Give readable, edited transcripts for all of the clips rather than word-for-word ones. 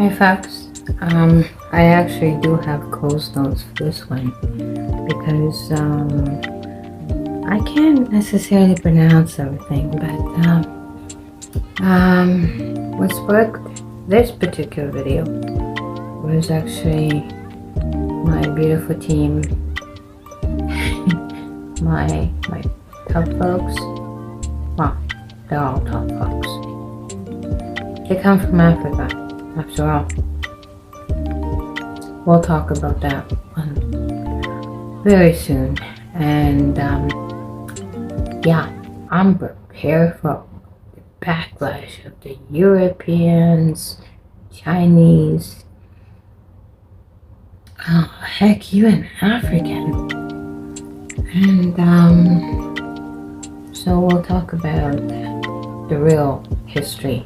Hey folks, I actually do have closed notes for this one because I can't necessarily pronounce everything, but what sparked this particular video was actually my beautiful team, my top folks. Well, they're all top folks. They come from Africa, after all. We'll talk about that one very soon. And yeah, I'm prepared for the backlash of the Europeans, Chinese, heck, even African. And so we'll talk about the real history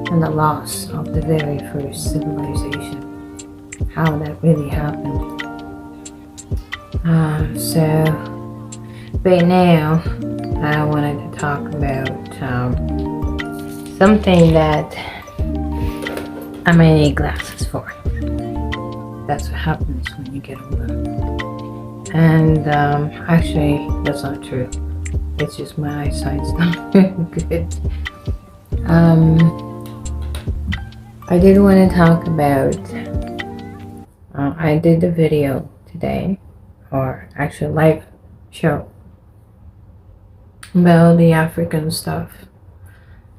and the loss of the very first civilization, how that really happened. So right now I wanted to talk about something that I may need glasses for. That's what happens when you get older. And actually that's not true. It's just my eyesight's not very good. I did want to talk about, I did the video today, or actually live show, about the African stuff,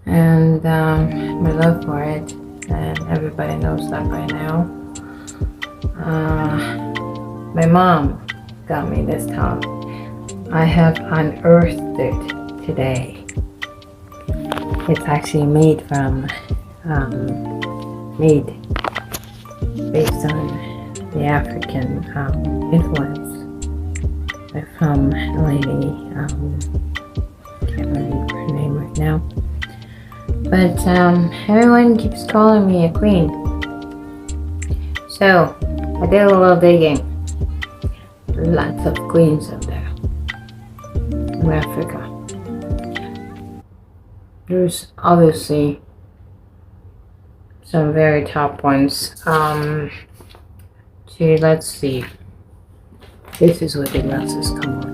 and my love for it, and everybody knows that by now. My mom got me this top. I have unearthed it today. It's actually made from based on the African influence from a lady, can't remember her name right now, but everyone keeps calling me a queen, so I did a little digging. Lots of queens out there in Africa. There's obviously some very top ones. Let's see. This is where the glasses come on.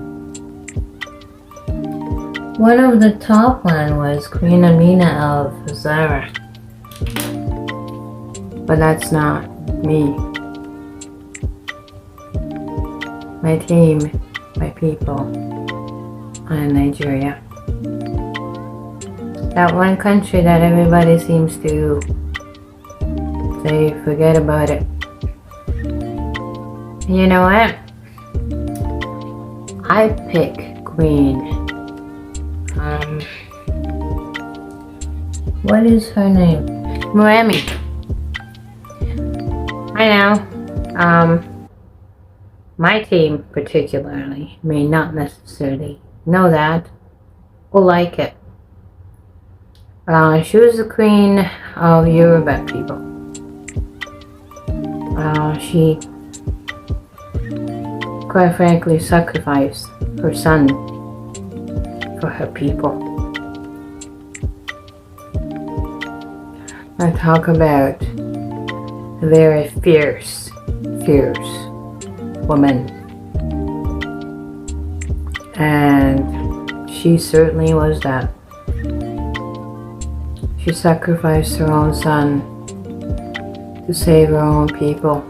One of the top one was Queen Amina of Zara. But that's not me. My team, my people are in Nigeria. That one country that everybody seems to say forget about it. You know what? I pick Queen. What is her name? Moremi. I know. My team particularly may not necessarily know that or like it. She was the queen of Yoruba people. She quite frankly sacrificed her son for her people. I talk about a very fierce woman, and she certainly was that. She sacrificed her own son to save her own people.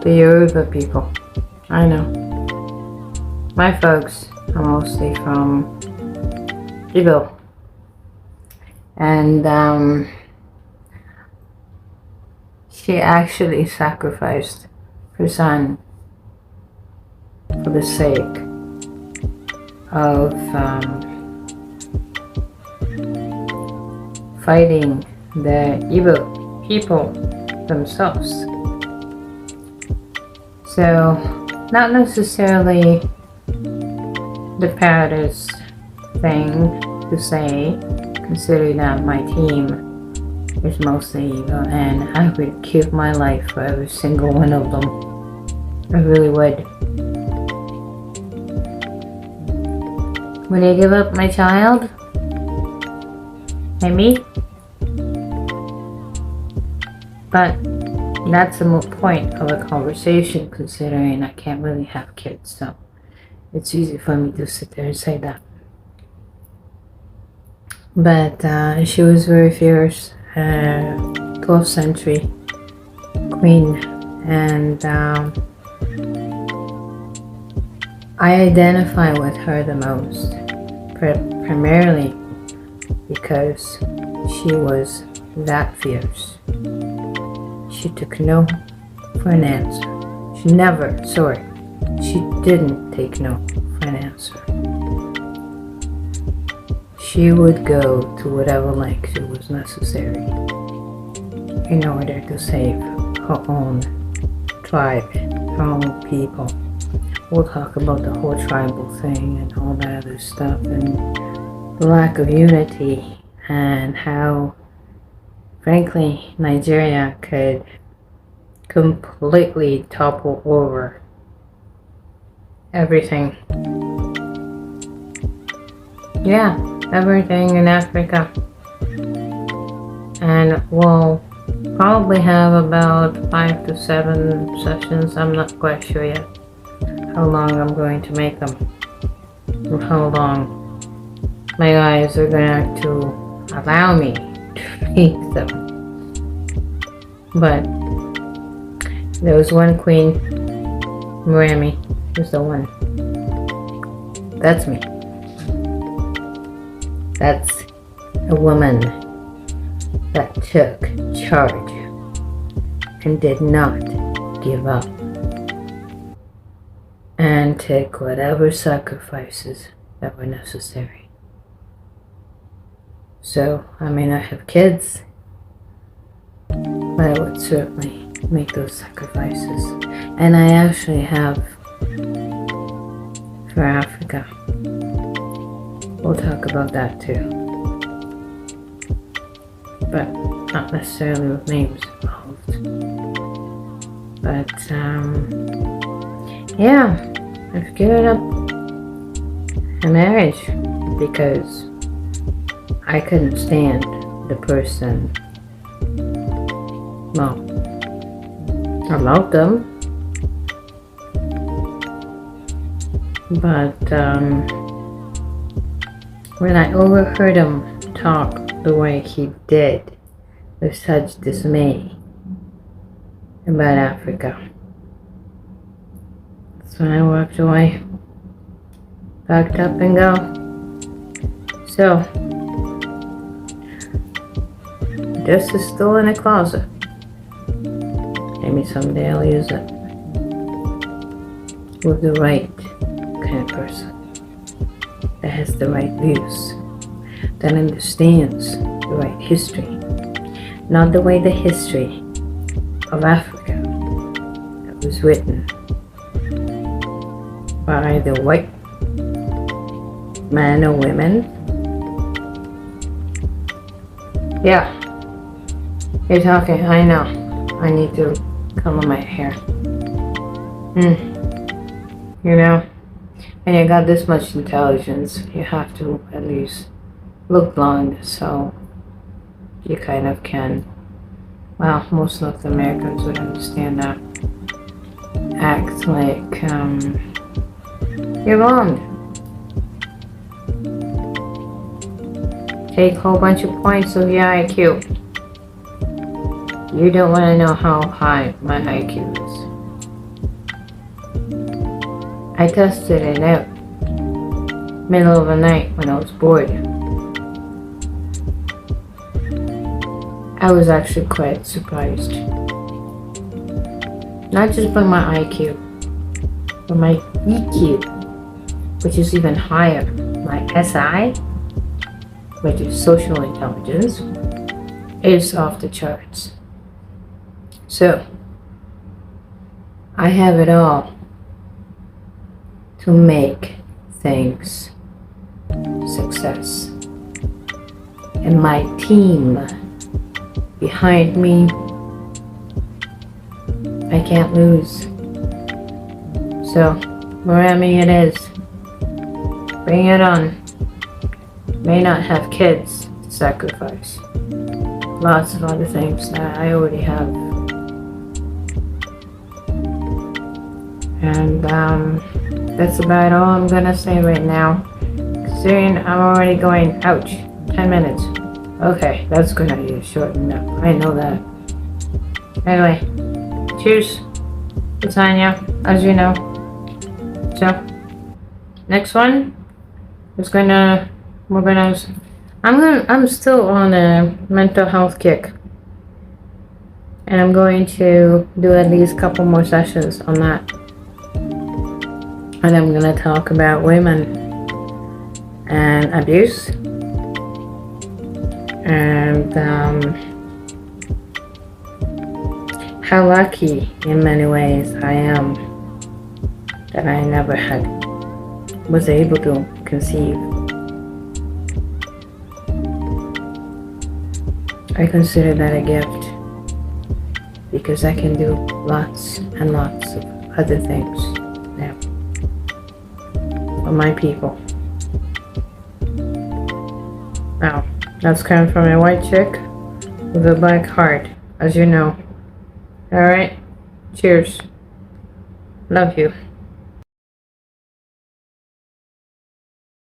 The Yoruba people. I know. My folks are mostly from Igbo. And she actually sacrificed her son for the sake of fighting the Igbo people themselves. So, not necessarily the proudest thing to say, considering that my team is mostly Igbo, and I would give my life for every single one of them. I really would. Would I give up my child? Maybe? But that's a moot point of a conversation, considering I can't really have kids, so it's easy for me to sit there and say that. But she was very fierce, 12th century queen, and I identify with her the most, primarily because she was that fierce. She took no for an answer. She didn't take no for an answer. She would go to whatever length it was necessary in order to save her own tribe, her own people. We'll talk about the whole tribal thing and all that other stuff, and the lack of unity, and how, frankly, Nigeria could completely topple over everything. Yeah, everything in Africa. And we'll probably have about 5 to 7 sessions. I'm not quite sure yet how long I'm going to make them, or how long my guys are going to allow me to make them. But there was one queen, Moremi, was the one. That's me. That's a woman that took charge and did not give up, and take whatever sacrifices that were necessary. So, I may not have kids, but I would certainly make those sacrifices. And I actually have for Africa. We'll talk about that too, but not necessarily with names involved. But yeah, I've given up a marriage because I couldn't stand the person. Well, I loved them, but when I overheard him talk the way he did, with such dismay about Africa, that's when I walked away, packed up and go. So, this is still in a closet. Maybe someday I'll use it with the right kind of person that has the right views, that understands the right history, not the way the history of Africa that was written by the white men or women. Yeah, you're talking, I know, I need to color my hair. You know, and you got this much intelligence, you have to at least look blonde, so you kind of can, well, most North Americans would understand that, act like you're blonde. Take a whole bunch of points of your IQ. You don't want to know how high my IQ is. I tested it out middle of the night when I was bored. I was actually quite surprised. Not just by my IQ, but my EQ, which is even higher. My SI, which is social intelligence, is off the charts. So, I have it all to make things success. And my team behind me, I can't lose. So, Moremi it is. Bring it on. May not have kids to sacrifice. Lots of other things that I already have And that's about all I'm gonna say right now. Considering I'm already going, ouch, 10 minutes. Okay, that's gonna be short enough. I know that. Anyway, cheers. It's Ania, as you know. So, next one is I'm still on a mental health kick. And I'm going to do at least a couple more sessions on that. And I'm gonna talk about women and abuse. And how lucky in many ways I am that I never was able to conceive. I consider that a gift because I can do lots and lots of other things now for my people. Now, that's coming from a white chick with a black heart, as you know. Alright? Cheers. Love you.